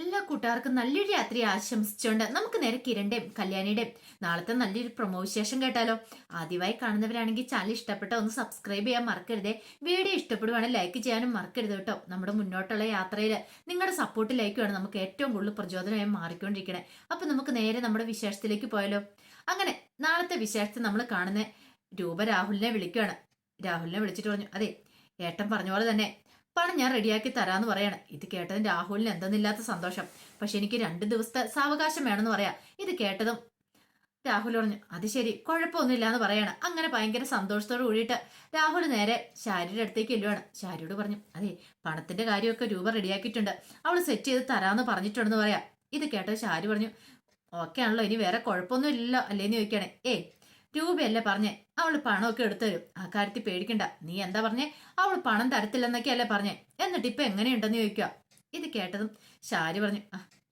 എല്ലാ കൂട്ടുകാർക്കും നല്ലൊരു രാത്രി ആശംസിച്ചുകൊണ്ട് നമുക്ക് നേരെ കിരണിന്റെയും കല്യാണിയുടെയും നാളത്തെ നല്ലൊരു പ്രൊമോ വിശേഷം കേട്ടാലോ. ആദ്യമായി കാണുന്നവരാണെങ്കിൽ ചാനൽ ഇഷ്ടപ്പെട്ട ഒന്ന് സബ്സ്ക്രൈബ് ചെയ്യാൻ മറക്കരുതേ. വീഡിയോ ഇഷ്ടപ്പെടുവാണെങ്കിൽ ലൈക്ക് ചെയ്യാനും മറക്കരുത് കേട്ടോ. നമ്മുടെ മുന്നോട്ടുള്ള യാത്രയിൽ നിങ്ങളുടെ സപ്പോർട്ട് ലൈക്കുമാണ് നമുക്ക് ഏറ്റവും കൂടുതൽ പ്രചോദനമായി മാറിക്കൊണ്ടിരിക്കണേ. അപ്പൊ നമുക്ക് നേരെ നമ്മുടെ വിശേഷത്തിലേക്ക് പോയാലോ. അങ്ങനെ നാളത്തെ വിശേഷത്തിൽ നമ്മൾ കാണുന്ന രൂപ രാഹുലിനെ വിളിക്കുകയാണ്. രാഹുലിനെ വിളിച്ചിട്ട് പറഞ്ഞു, അതെ ഏട്ടൻ പറഞ്ഞ പോലെ തന്നെ പണം ഞാൻ റെഡിയാക്കി തരാന്ന് പറയാണ്. ഇത് കേട്ടതും രാഹുലിന് എന്തെന്നില്ലാത്ത സന്തോഷം. പക്ഷെ എനിക്ക് 2 ദിവസത്തെ സാവകാശം വേണമെന്ന് പറയാ. ഇത് കേട്ടതും രാഹുൽ പറഞ്ഞു, അത് ശരി, കുഴപ്പമൊന്നുമില്ല എന്ന് പറയാണ്. അങ്ങനെ ഭയങ്കര സന്തോഷത്തോട് കൂടിയിട്ട് രാഹുൽ നേരെ ശാരിയുടെ അടുത്തേക്ക് ചെല്ലുവാണ്. ശാരിയോട് പറഞ്ഞു, അതെ പണത്തിന്റെ കാര്യമൊക്കെ രൂപ റെഡിയാക്കിയിട്ടുണ്ട്, അവള് സെറ്റ് ചെയ്ത് തരാന്ന് പറഞ്ഞിട്ടുണ്ടെന്ന് പറയാം. ഇത് കേട്ടത് ശാരി പറഞ്ഞു, ഓക്കെ ആണല്ലോ, ഇനി വേറെ കുഴപ്പമൊന്നും ഇല്ലല്ലോ അല്ലേന്ന് ചോദിക്കുകയാണെ. രൂപയല്ലേ പറഞ്ഞേ, അവള് പണമൊക്കെ എടുത്തു തരും, ആ കാര്യത്തിൽ പേടിക്കണ്ട. നീ എന്താ പറഞ്ഞേ, അവൾ പണം തരത്തില്ലെന്നൊക്കെയല്ലേ പറഞ്ഞേ, എന്നിട്ട് ഇപ്പൊ എങ്ങനെയുണ്ടെന്ന് ചോദിക്കുക. ഇത് കേട്ടതും ശാരി പറഞ്ഞു,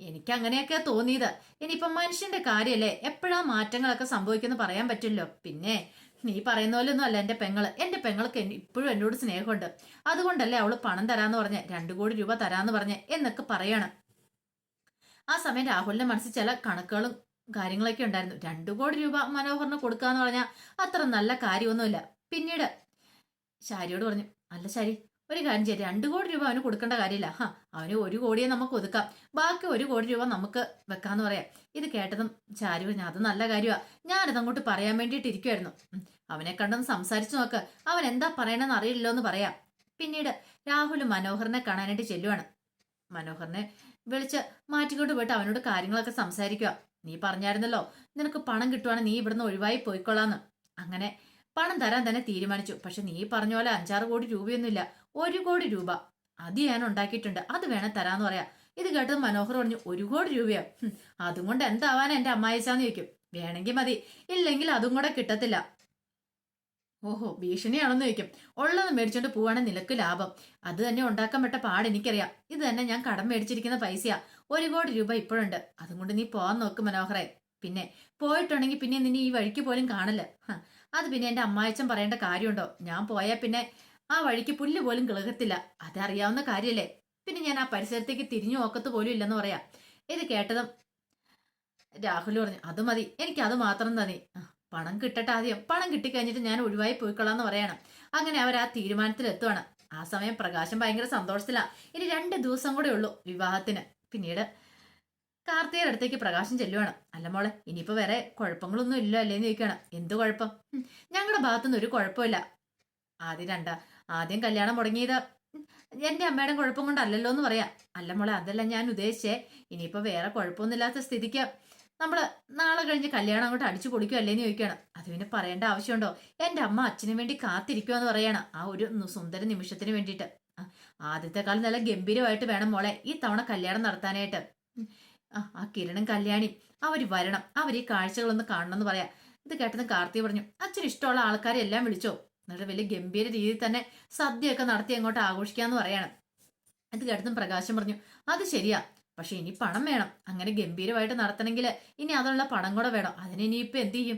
എനിക്ക് അങ്ങനെയൊക്കെയാ തോന്നിയത്. ഇനിയിപ്പം മനുഷ്യന്റെ കാര്യല്ലേ, എപ്പോഴാ മാറ്റങ്ങളൊക്കെ സംഭവിക്കുമെന്ന് പറയാൻ പറ്റില്ലോ. പിന്നെ നീ പറയുന്ന പോലെ ഒന്നും അല്ല എന്റെ പെങ്ങൾക്ക് ഇപ്പോഴും എന്നോട് സ്നേഹമുണ്ട്. അതുകൊണ്ടല്ലേ അവള് പണം തരാന്ന് പറഞ്ഞേ, 2 കോടി രൂപ തരാന്ന് പറഞ്ഞേ എന്നൊക്കെ പറയാണ്. ആ സമയം രാഹുലിന്റെ മനസ്സിൽ ചില കണക്കുകളും കാര്യങ്ങളൊക്കെ ഉണ്ടായിരുന്നു. 2 കോടി രൂപ മനോഹറിന് കൊടുക്കാന്ന് പറഞ്ഞാൽ അത്ര നല്ല കാര്യമൊന്നുമില്ല. പിന്നീട് ശാരിയോട് പറഞ്ഞു, അല്ല ശാരി, ഒരു കാര്യം ചെയ്യും, 2 കോടി രൂപ അവന് കൊടുക്കേണ്ട കാര്യമില്ല. അവന് 1 കോടിയെ നമുക്ക് ഒതുക്കാം, ബാക്കി 1 കോടി രൂപ നമുക്ക് വെക്കാന്ന് പറയാം. ഇത് കേട്ടതും ശാരി പറഞ്ഞു, അത് നല്ല കാര്യമാ, ഞാനത് അങ്ങോട്ട് പറയാൻ വേണ്ടിയിട്ട് ഇരിക്കുമായിരുന്നു. അവനെ കണ്ടൊന്ന് സംസാരിച്ചു നോക്ക്, അവൻ എന്താ പറയണെന്ന് അറിയില്ലോ എന്ന് പറയാം. പിന്നീട് രാഹുൽ മനോഹറിനെ കാണാനായിട്ട് ചെല്ലുവാണ്. മനോഹറിനെ വിളിച്ച് മാറ്റിക്കൊണ്ട് പോയിട്ട് അവനോട് കാര്യങ്ങളൊക്കെ സംസാരിക്കുക. നീ പറഞ്ഞായിരുന്നല്ലോ നിനക്ക് പണം കിട്ടുവാണെങ്കിൽ നീ ഇവിടുന്ന് ഒഴിവായി പോയിക്കൊള്ളാന്ന്. അങ്ങനെ പണം തരാൻ തന്നെ തീരുമാനിച്ചു. പക്ഷെ നീ പറഞ്ഞ പോലെ 5-6 കോടി രൂപയൊന്നുമില്ല, 1 കോടി രൂപ അത് ഞാൻ ഉണ്ടാക്കിയിട്ടുണ്ട്, അത് വേണം തരാന്ന് പറയാ. ഇത് കേട്ടത് മനോഹർ പറഞ്ഞു, 1 കോടി രൂപയോ, അതും കൊണ്ട് എന്താവാനാ എന്റെ അമ്മായിച്ചാന്ന് ചോദിക്കും. വേണമെങ്കിൽ മതി, ഇല്ലെങ്കിൽ അതും കൂടെ കിട്ടത്തില്ല. ഓഹോ, ഭീഷണിയാണെന്ന് ചോദിക്കും. ഉള്ളത് മേടിച്ചോണ്ട് പോവാണെങ്കിൽ നിനക്ക് ലാഭം, അത് തന്നെ ഉണ്ടാക്കാൻ പറ്റ പാട് എനിക്കറിയാം. ഇത് തന്നെ ഞാൻ കടം മേടിച്ചിരിക്കുന്ന പൈസയാ, 1 കോടി രൂപ ഇപ്പോഴുണ്ട്, അതുകൊണ്ട് നീ പോവാൻ നോക്ക് മനോഹറെ. പിന്നെ പോയിട്ടുണ്ടെങ്കിൽ പിന്നെ നിന്നെ ഈ വഴിക്ക് പോലും കാണില്ല. അത് പിന്നെ എന്റെ അമ്മായച്ചൻ പറയേണ്ട കാര്യമുണ്ടോ, ഞാൻ പോയാൽ പിന്നെ ആ വഴിക്ക് പുല്ല് പോലും കിളകത്തില്ല, അതറിയാവുന്ന കാര്യല്ലേ. പിന്നെ ഞാൻ ആ പരിസരത്തേക്ക് തിരിഞ്ഞു നോക്കത്ത് പോലും ഇല്ലെന്ന് പറയാം. ഇത് കേട്ടതും രാഹുൽ പറഞ്ഞു, അത് മതി, എനിക്ക് അത് മാത്രം തന്നെ. പണം കിട്ടട്ടെ ആദ്യം, പണം കിട്ടിക്കഴിഞ്ഞിട്ട് ഞാൻ ഒഴിവായി പോയിക്കൊള്ളാന്ന് പറയണം. അങ്ങനെ അവർ ആ തീരുമാനത്തിൽ എത്തുവാണ്. ആ സമയം പ്രകാശം ഭയങ്കര സന്തോഷത്തിലാ. ഇനി 2 ദിവസം കൂടെ ഉള്ളൂ വിവാഹത്തിന്. പിന്നീട് കാർത്തികയുടെ അടുത്തേക്ക് പ്രകാശം ചെല്ലുവാണ്. അല്ല മോളെ, ഇനിയിപ്പോ വേറെ കുഴപ്പങ്ങളൊന്നും ഇല്ല അല്ലേന്ന് ചോദിക്കുകയാണ്. എന്ത് കുഴപ്പം? ഞങ്ങളുടെ ഭാഗത്തുനിന്ന് ഒരു കുഴപ്പമില്ല. ആദ്യം കല്യാണം മുടങ്ങിയത് എന്റെ അമ്മയുടെ കുഴപ്പം കൊണ്ടല്ലല്ലോ എന്ന് പറയാം. അല്ല മോളെ, അതല്ല ഞാൻ ഉദ്ദേശിച്ചേ, ഇനിയിപ്പോ വേറെ കുഴപ്പമൊന്നുമില്ലാത്ത സ്ഥിതിക്ക് നമ്മള് നാളെ കഴിഞ്ഞ് കല്യാണം അങ്ങോട്ട് അടിച്ചു പൊളിക്കും അല്ലേന്ന് ചോദിക്കുകയാണ്. അത് പിന്നെ പറയേണ്ട ആവശ്യമുണ്ടോ, എന്റെ അമ്മ അച്ഛന് വേണ്ടി കാത്തിരിക്കുവാന്ന് പറയാണ്, ആ ഒരു സുന്ദര നിമിഷത്തിന് വേണ്ടിയിട്ട്. ആദ്യത്തെ കാലം നല്ല ഗംഭീരമായിട്ട് വേണം മോളെ ഈ തവണ കല്യാണം നടത്താനായിട്ട്. ആ കിരണും കല്യാണി അവര് വരണം, അവർ ഈ കാഴ്ചകളൊന്ന് കാണണം എന്ന് പറയാം. ഇത് കേട്ടെന്ന് കാർത്തി പറഞ്ഞു, അച്ഛന് ഇഷ്ടമുള്ള ആൾക്കാരെ എല്ലാം വിളിച്ചോ, എന്നിട്ട് വലിയ ഗംഭീര രീതിയിൽ തന്നെ സദ്യയൊക്കെ നടത്തി അങ്ങോട്ട് ആഘോഷിക്കാന്ന് പറയാണ്. ഇത് കേട്ടതും പ്രകാശം പറഞ്ഞു, അത് ശരിയാ, പക്ഷെ ഇനി പണം വേണം, അങ്ങനെ ഗംഭീരമായിട്ട് നടത്തണമെങ്കിൽ ഇനി അതിനുള്ള പണം കൂടെ വേണം. അതിന് ഇനിയിപ്പോ എന്ത് ചെയ്യും?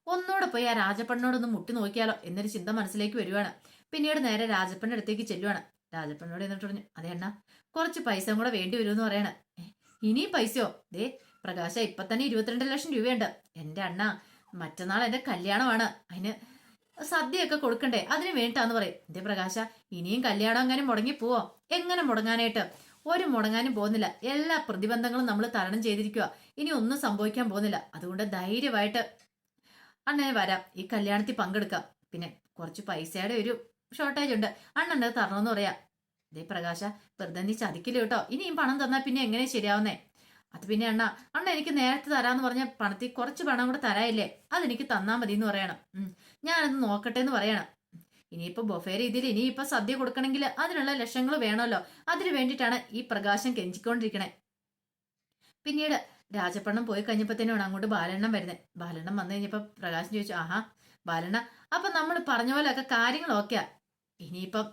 ഒന്നുകൂടെ പോയി ആ രാജപ്പണ്ണോടൊന്ന് മുട്ടി നോക്കിയാലോ എന്നൊരു ചിന്ത മനസ്സിലേക്ക് വരുവാണ്. പിന്നീട് നേരെ രാജപ്പന്റെ അടുത്തേക്ക് ചെല്ലുവാണ്. രാജപ്പനോട് എന്നിട്ട് പറഞ്ഞു, അതെ അണ്ണ, കുറച്ച് പൈസ കൂടെ വേണ്ടി വരുമെന്ന് പറയാണ്. ഇനിയും പൈസയോ? ദേ പ്രകാശ, ഇപ്പൊ തന്നെ 22 ലക്ഷം രൂപയുണ്ട്. എന്റെ അണ്ണ, മറ്റന്നാൾ എന്റെ കല്യാണമാണ്, അതിന് സദ്യയൊക്കെ കൊടുക്കണ്ടേ, അതിന് വേണ്ടിട്ടാന്ന് പറയും. എന്റെ പ്രകാശ, ഇനിയും കല്യാണം അങ്ങനെ മുടങ്ങി പോവോ? എങ്ങനെ മുടങ്ങാനായിട്ട്? ഒരു മുടങ്ങാനും പോകുന്നില്ല, എല്ലാ പ്രതിബന്ധങ്ങളും നമ്മൾ തരണം ചെയ്തിരിക്കുക, ഇനി ഒന്നും സംഭവിക്കാൻ പോകുന്നില്ല. അതുകൊണ്ട് ധൈര്യമായിട്ട് അണ്ണനെ വരാം, ഈ കല്യാണത്തിൽ പങ്കെടുക്കാം. പിന്നെ കുറച്ച് പൈസയുടെ ഒരു ഷോർട്ടേജ് ഉണ്ട്, അണ്ണൻ്റെ തരണമെന്ന് പറയാം. ദേ പ്രകാശ, വെറുതെ നീ ചതിക്കില്ല കേട്ടോ, ഇനിയും പണം തന്നാൽ പിന്നെ എങ്ങനെ ശരിയാവുന്നേ? അത് പിന്നെ അണ്ണ എനിക്ക് നേരത്തെ തരാന്ന് പറഞ്ഞ പണത്തിൽ കുറച്ച് പണം കൂടെ തരായില്ലേ, അതെനിക്ക് തന്നാ മതി എന്ന് പറയണം. ഞാനത് നോക്കട്ടെ എന്ന് പറയണം. ഇനിയിപ്പോ ബൊഫേ രീതിയിൽ ഇനിയിപ്പോ സദ്യ കൊടുക്കണമെങ്കിൽ അതിനുള്ള ലക്ഷങ്ങൾ വേണമല്ലോ, അതിനു വേണ്ടിയിട്ടാണ് ഈ പ്രകാശം കെഞ്ചിക്കൊണ്ടിരിക്കണേ. പിന്നീട് രാജപ്പണ്ണം പോയി കഴിഞ്ഞപ്പോഴത്തേനാണ് അങ്ങോട്ട് ബാലണ്ണം വരുന്നത്. ബാലണ്ണം വന്നു കഴിഞ്ഞപ്പോ പ്രകാശം ചോദിച്ചു, ആഹാ ബാലണ്ണ, അപ്പൊ നമ്മൾ പറഞ്ഞ പോലെയൊക്കെ കാര്യങ്ങളൊക്കെയാ, ഇനിയിപ്പം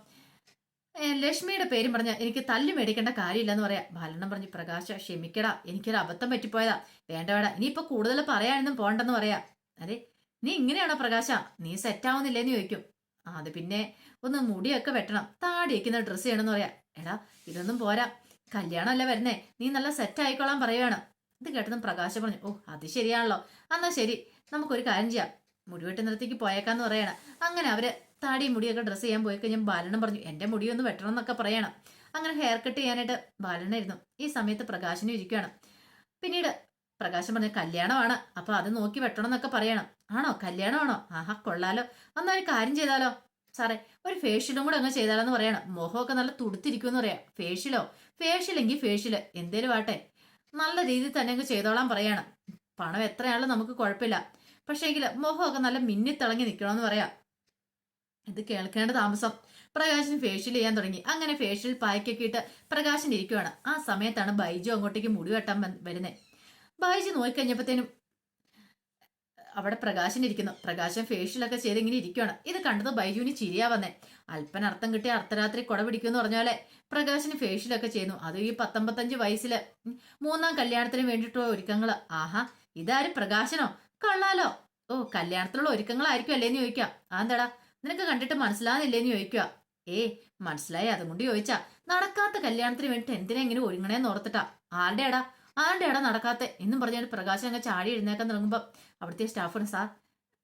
ലക്ഷ്മിയുടെ പേരും പറഞ്ഞ എനിക്ക് തല്ലു മേടിക്കേണ്ട കാര്യമില്ലെന്ന് പറയാ. ബാലണ്ണം പറഞ്ഞു, പ്രകാശ ക്ഷമിക്കടാ, എനിക്കൊരു അബദ്ധം പറ്റിപ്പോയതാ, വേണ്ട വേണ്ട, ഇനിയിപ്പൊ കൂടുതൽ പറയാനൊന്നും പോണ്ടെന്ന് പറയാ. അതെ, നീ ഇങ്ങനെയാണോ പ്രകാശ, നീ സെറ്റ് ആവുന്നില്ലേന്ന് ചോദിക്കും. അത് പിന്നെ ഒന്ന് മുടിയൊക്കെ വെട്ടണം, താടി വയ്ക്കുന്ന ഡ്രസ്സ് ചെയ്യണമെന്ന് പറയാ. എടാ ഇതൊന്നും പോരാ, കല്യാണമല്ലേ വരുന്നേ, നീ നല്ല സെറ്റ് ആയിക്കോളാൻ പറയുവാണ്. ഇത് കേട്ടതും പ്രകാശം പറഞ്ഞു, ഓ അത് ശരിയാണല്ലോ, എന്നാ ശരി, നമുക്കൊരു കാര്യം ചെയ്യാം, മുടി വെട്ടുന്നിടത്തേക്ക് പോയേക്കാന്ന് പറയണം. അങ്ങനെ അവര് താടിയും മുടിയൊക്കെ ഡ്രസ്സ് ചെയ്യാൻ പോയി കഴിഞ്ഞാൽ ബാലനും പറഞ്ഞു, എന്റെ മുടിയൊന്ന് വെട്ടണം എന്നൊക്കെ പറയണം. അങ്ങനെ ഹെയർ കട്ട് ചെയ്യാനായിട്ട് ബാലനായിരുന്നു. ഈ സമയത്ത് പ്രകാശനും ഇരിക്കുകയാണ്. പിന്നീട് പ്രകാശം പറഞ്ഞു, കല്യാണമാണ്, അപ്പൊ അത് നോക്കി വെട്ടണം എന്നൊക്കെ പറയണം. ആണോ, കല്യാണമാണോ, ആഹാ കൊള്ളാലോ, എന്നാ ഒരു കാര്യം ചെയ്താലോ സാറേ, ഒരു ഫേഷ്യലും കൂടെ അങ്ങ് ചെയ്താലോന്ന് പറയണം. മുഖമൊക്കെ നല്ല തുടുത്തിരിക്കുമെന്ന് പറയാം. ഫേഷ്യലെങ്കിൽ ഫേഷ്യല് എന്തേലും ആട്ടെ, നല്ല രീതിയിൽ തന്നെ അങ്ങ് ചെയ്തോളാൻ പറയണം. പണം എത്രയാണല്ലോ നമുക്ക് കുഴപ്പമില്ല, പക്ഷേ എങ്കിൽ മുഖമൊക്കെ നല്ല മിന്നിത്തിളങ്ങി നിൽക്കണമെന്ന് പറയാം. ഇത് കേൾക്കേണ്ട താമസം പ്രകാശൻ ഫേഷ്യൽ ചെയ്യാൻ തുടങ്ങി. അങ്ങനെ ഫേഷ്യൽ പായ്ക്കൊക്കെ ഇട്ട് പ്രകാശൻ ഇരിക്കുവാണ്. ആ സമയത്താണ് ബൈജു അങ്ങോട്ടേക്ക് മുടി വെട്ടാൻ വരുന്നത്. ബൈജു നോക്കിക്കഴിഞ്ഞപ്പോഴത്തേനും അവിടെ പ്രകാശൻ ഇരിക്കുന്നു. പ്രകാശൻ ഫേഷ്യലൊക്കെ ചെയ്ത് ഇങ്ങനെ ഇരിക്കുകയാണ്. ഇത് കണ്ടത് ബൈജുവിന് ചിരിയാ വന്നേ. അല്പനർത്ഥം കിട്ടിയ അർദ്ധരാത്രി കൊട പിടിക്കുമെന്ന് പറഞ്ഞാലേ പ്രകാശന് ഫേഷ്യലൊക്കെ ചെയ്യുന്നു. അത് ഈ 19 വയസ്സില് മൂന്നാം കല്യാണത്തിന് വേണ്ടിയിട്ടുള്ള ഒരുക്കങ്ങള്. ആഹാ, ഇതാര് പ്രകാശനോ, കൊള്ളാലോ. ഓ, കല്യാണത്തിലുള്ള ഒരുക്കങ്ങളായിരിക്കും അല്ലേന്ന് ചോദിക്കാം. അതെന്താടാ, നിനക്ക് കണ്ടിട്ട് മനസ്സിലാകുന്നില്ലേന്ന് ചോദിക്കുക. മനസ്സിലായി, അതുകൊണ്ട് ചോദിച്ചാ. നടക്കാത്ത കല്യാണത്തിന് വേണ്ടിട്ട് എന്തിനാ ഇങ്ങനെ ഒരുങ്ങണേന്ന് ഓർത്തിട്ടാ. ആരുടെയാടാ നടക്കാത്തെ എന്നും പറഞ്ഞാൽ പ്രകാശൻ അങ്ങ് ചാടി എഴുന്നേക്കാൻ തുടങ്ങുമ്പോ അവിടുത്തെ സ്റ്റാഫാണ്, സാർ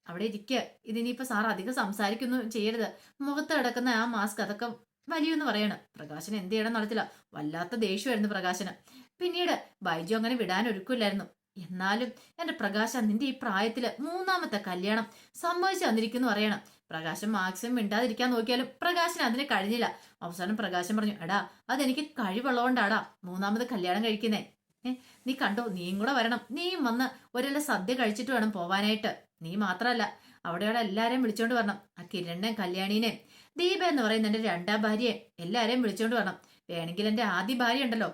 അവിടെ ഇരിക്കുക, ഇതിനിപ്പോ സാർ അധികം സംസാരിക്കുന്നു ചെയ്യരുത്, മുഖത്ത് കിടക്കുന്ന ആ മാസ്ക് അതൊക്കെ വലിയെന്ന് പറയണം. പ്രകാശൻ എന്ത് ചെയ്യണം നടത്തില്ല. വല്ലാത്ത ദേഷ്യമായിരുന്നു പ്രകാശന്. പിന്നീട് ബൈജു അങ്ങനെ വിടാൻ ഒരുക്കില്ലായിരുന്നു. എന്നാലും എന്റെ പ്രകാശ, നിന്റെ ഈ പ്രായത്തില് മൂന്നാമത്തെ കല്യാണം സമ്മതിച്ചു തന്നിരിക്കുന്നു പറയണം. പ്രകാശൻ മാക്സിമം മിണ്ടാതിരിക്കാൻ നോക്കിയാലും പ്രകാശന് അതിന് കഴിഞ്ഞില്ല. അവസാനം പ്രകാശൻ പറഞ്ഞു, എടാ അതെനിക്ക് കഴിവുള്ളതുകൊണ്ടാടാ മൂന്നാമത് കല്യാണം കഴിക്കുന്നേ. നീ കണ്ടോ, നീയും കൂടെ വരണം, നീയും വന്ന് ഒരെല്ല സദ്യ കഴിച്ചിട്ട് വേണം പോവാനായിട്ട്. നീ മാത്രല്ല, അവിടെയുള്ള എല്ലാരെയും വിളിച്ചോണ്ട് വരണം. ആ കിരണിനെയും കല്യാണീനെയും ദീപ എന്ന് പറയുന്ന എന്റെ രണ്ടാം ഭാര്യയെ എല്ലാരെയും വിളിച്ചോണ്ട് വരണം. വേണമെങ്കിൽ എന്റെ ആദ്യ ഭാര്യ ഉണ്ടല്ലോ,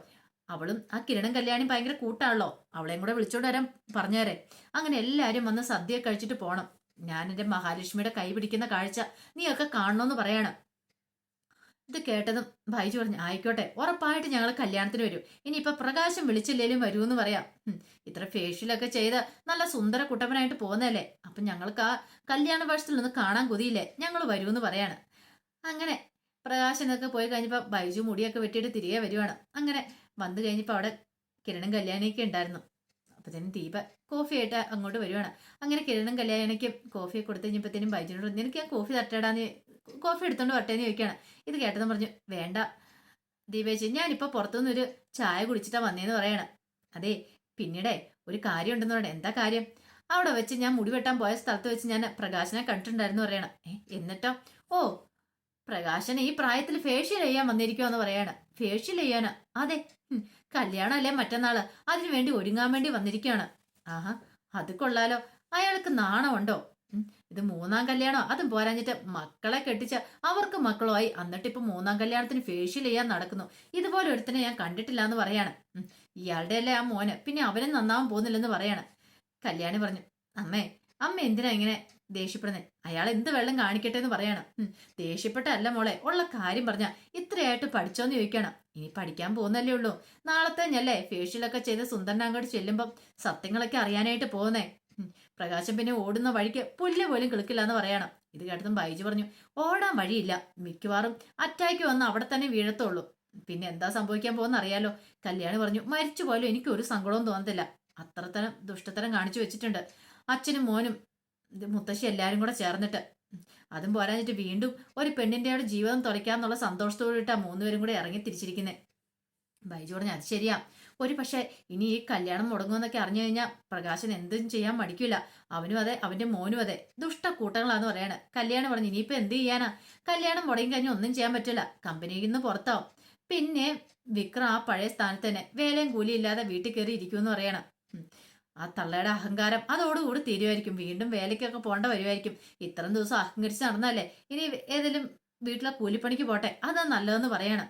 അവളും ആ കിരണും കല്യാണിയും ഭയങ്കര കൂട്ടാണല്ലോ, അവളെയും കൂടെ വിളിച്ചോണ്ട് വരാൻ പറഞ്ഞേരെ. അങ്ങനെ എല്ലാരും വന്ന് സദ്യ കഴിച്ചിട്ട് പോണം. ഞാൻ എന്റെ മഹാലക്ഷ്മിയുടെ കൈ പിടിക്കുന്ന കാഴ്ച നീയൊക്കെ കാണണമെന്ന് പറയാണ്. ഇത് കേട്ടതും ബൈജു പറഞ്ഞു, ആയിക്കോട്ടെ, ഉറപ്പായിട്ട് ഞങ്ങൾ കല്യാണത്തിന് വരും. ഇനിയിപ്പൊ പ്രകാശം വിളിച്ചില്ലേലും വരുമെന്ന് പറയാം. ഇത്ര ഫേഷ്യലൊക്കെ ചെയ്ത് നല്ല സുന്ദര കുട്ടപ്പനായിട്ട് പോകുന്നതല്ലേ, അപ്പൊ ഞങ്ങൾക്ക് ആ കല്യാണ വേഷത്തിൽ നിന്ന് കാണാൻ കൊതിയില്ലേ, ഞങ്ങൾ വരുമെന്ന് പറയാണ്. അങ്ങനെ പ്രകാശനൊക്കെ പോയി കഴിഞ്ഞപ്പോ ബൈജു മുടിയൊക്കെ വെട്ടിയിട്ട് തിരികെ വരുവാണ്. അങ്ങനെ വന്നു കഴിഞ്ഞപ്പോ അവിടെ കിരണും കല്യാണിയൊക്കെ ഉണ്ടായിരുന്നു. അപ്പത്തേനും ദീപ കോഫി ആയിട്ട് അങ്ങോട്ട് വരുവാണ്. അങ്ങനെ കിരണും കല്യാണിക്കും കോഫി കൊടുത്തു കഴിഞ്ഞപ്പോഴത്തേനും ബൈജുനോട്, നിനക്ക് ഞാൻ കോഫി തട്ടേടാന്ന്, കോഫി എടുത്തോണ്ട് വട്ടേന്ന് ചോദിക്കുകയാണ്. ഇത് കേട്ടതെന്ന് പറഞ്ഞു, വേണ്ട ദീപേച്ചി, ഞാനിപ്പോ പുറത്തുനിന്നൊരു ചായ കുടിച്ചിട്ടാ വന്നേന്ന് പറയണ. അതെ, പിന്നീടേ ഒരു കാര്യം ഉണ്ടെന്ന് പറയണേ. എന്താ കാര്യം? അവിടെ വെച്ച് ഞാൻ മുടി വെട്ടാൻ പോയ സ്ഥലത്ത് വെച്ച് ഞാൻ പ്രകാശനെ കണ്ടിട്ടുണ്ടായിരുന്നു പറയണം. എന്നിട്ടോ? ഓ, പ്രകാശൻ ഈ പ്രായത്തിൽ ഫേഷ്യൽ ചെയ്യാൻ വന്നിരിക്കുവാന്ന് പറയാണ്. ഫേഷ്യൽ ചെയ്യാനാ? അതെ, കല്യാണം അല്ലേ മറ്റന്നാള്, അതിനു വേണ്ടി ഒരുങ്ങാൻ വേണ്ടി വന്നിരിക്കുകയാണ്. ആഹാ, അത് കൊള്ളാലോ. അയാൾക്ക് നാണമുണ്ടോ? ഇത് മൂന്നാം കല്യാണോ? അതും പോരാഞ്ഞിട്ട് മക്കളെ കെട്ടിച്ച അവർക്ക് മക്കളുമായി, എന്നിട്ട് ഇപ്പൊ മൂന്നാം കല്യാണത്തിന് ഫേഷ്യൽ ചെയ്യാൻ നടക്കുന്നു. ഇതുപോലെ ഒരുത്തനെ ഞാൻ കണ്ടിട്ടില്ല എന്ന് പറയാണ്. ഇയാളുടെ അല്ലേ ആ മോന്, പിന്നെ അവനും നന്നാവാൻ പോകുന്നില്ലെന്ന് പറയാണ്. കല്യാണി പറഞ്ഞു, അമ്മ എന്തിനാ ഇങ്ങനെ ദേഷ്യപ്പെടുന്നേ? അയാൾ എന്ത് വെള്ളം കാണിക്കട്ടെ എന്ന് പറയാണ്. ദേഷ്യപ്പെട്ടല്ല മോളെ, ഉള്ള കാര്യം പറഞ്ഞ ഇത്രയായിട്ട് പഠിച്ചോന്ന് ചോദിക്കണം. ഇനി പഠിക്കാൻ പോകുന്നല്ലേ ഉള്ളൂ. നാളത്തെ ഞല്ലേ ഫേഷ്യലൊക്കെ ചെയ്ത് സുന്ദരനാങ്കോട് ചെല്ലുമ്പം സത്യങ്ങളൊക്കെ അറിയാനായിട്ട് പോകുന്നേ. പ്രകാശം പിന്നെ ഓടുന്ന വഴിക്ക് പുല്ല് പോലും കിളിക്കില്ല എന്ന് പറയണം. ഇത് കേട്ടതും ബൈജു പറഞ്ഞു, ഓടാൻ വഴിയില്ല, മിക്കവാറും അറ്റാക്ക് വന്ന് അവിടെ തന്നെ വീഴത്തുള്ളൂ. പിന്നെ എന്താ സംഭവിക്കാൻ പോകുന്ന അറിയാലോ. കല്യാണി പറഞ്ഞു, മരിച്ചു പോലും എനിക്ക് ഒരു സങ്കടവും തോന്നത്തില്ല. അത്രത്തരം ദുഷ്ടത്തരം കാണിച്ചു വെച്ചിട്ടുണ്ട് അച്ഛനും മോനും മുത്തശ്ശി എല്ലാരും കൂടെ ചേർന്നിട്ട്. അതും പോരാഞ്ഞിട്ട് വീണ്ടും ഒരു പെണ്ണിന്റെ ജീവിതം തുലയ്ക്കാന്നുള്ള സന്തോഷത്തോടിട്ടാ മൂന്നുപേരും കൂടെ ഇറങ്ങി തിരിച്ചിരിക്കുന്നേ. ബൈജു പറഞ്ഞു, അത് ശരിയാ, ഒരു പക്ഷെ ഇനി ഈ കല്യാണം മുടങ്ങുമെന്നൊക്കെ അറിഞ്ഞു കഴിഞ്ഞാൽ പ്രകാശൻ എന്തും ചെയ്യാൻ മടിക്കില്ല. അവനും അതെ, അവന്റെ മോനും അതെ, ദുഷ്ട കൂട്ടങ്ങളാന്ന് പറയാണ്. കല്യാണം പറഞ്ഞു, ഇനിയിപ്പോ എന്ത് ചെയ്യാനാ, കല്യാണം മുടങ്ങി കഴിഞ്ഞാൽ ഒന്നും ചെയ്യാൻ പറ്റില്ല, കമ്പനിയിൽ നിന്ന് പുറത്താവും. പിന്നെ വിക്രം ആ പഴയ സ്ഥാനത്ത് തന്നെ വേലയും കൂലിയും ഇല്ലാതെ വീട്ടിൽ കയറി ഇരിക്കുമെന്ന് പറയണം. ആ തള്ളയുടെ അഹങ്കാരം അതോടുകൂടി തീരുമായിരിക്കും, വീണ്ടും വേലയ്ക്കൊക്കെ പോകേണ്ട വരുമായിരിക്കും. ഇത്രയും ദിവസം അഹങ്കരിച്ച് നടന്നല്ലേ, ഇനി ഏതെങ്കിലും വീട്ടിലെ കൂലിപ്പണിക്ക് പോട്ടെ, അതാ നല്ലതെന്ന് പറയണം.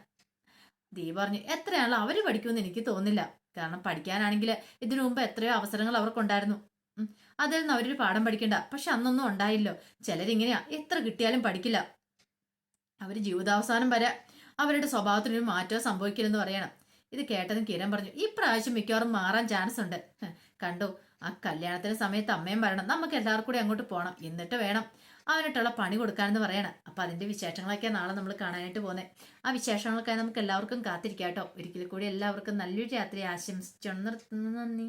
ദീപ പറഞ്ഞു, എത്രയാണല്ലോ അവര് പഠിക്കുമെന്ന് എനിക്ക് തോന്നുന്നില്ല. കാരണം പഠിക്കാനാണെങ്കിൽ ഇതിനു മുമ്പ് എത്രയോ അവസരങ്ങൾ അവർക്കുണ്ടായിരുന്നു. അതിൽ നിന്ന് അവരൊരു പാഠം പഠിക്കണ്ട. പക്ഷെ അന്നൊന്നും ഉണ്ടായില്ലോ. ചിലരിങ്ങനെയാ, എത്ര കിട്ടിയാലും പഠിക്കില്ല. അവര് ജീവിതാവസാനം വരെ അവരുടെ സ്വഭാവത്തിനൊരു മാറ്റം സംഭവിക്കില്ലെന്ന് പറയണം. ഇത് കേട്ടതും കിരൺ പറഞ്ഞു, ഈ പ്രാവശ്യം മിക്കവാറും മാറാൻ ചാൻസ് ഉണ്ട്. കണ്ടോ, ആ കല്യാണത്തിന്റെ സമയത്ത് അമ്മയും വരണം, നമുക്ക് എല്ലാവർക്കും കൂടി അങ്ങോട്ട് പോകണം. എന്നിട്ട് വേണം അവനിട്ടുള്ള പണി കൊടുക്കാനെന്ന് പറയണം. അപ്പൊ അതിന്റെ വിശേഷങ്ങളൊക്കെ നാളെ നമ്മൾ കാണാനായിട്ട് പോകുന്നത്. ആ വിശേഷങ്ങൾക്കായി നമുക്ക് എല്ലാവർക്കും കാത്തിരിക്കാം കേട്ടോ. ഒരിക്കൽ കൂടി എല്ലാവർക്കും നല്ലൊരു രാത്രി ആശംസിച്ചു നിർത്തുന്നു. നന്ദി.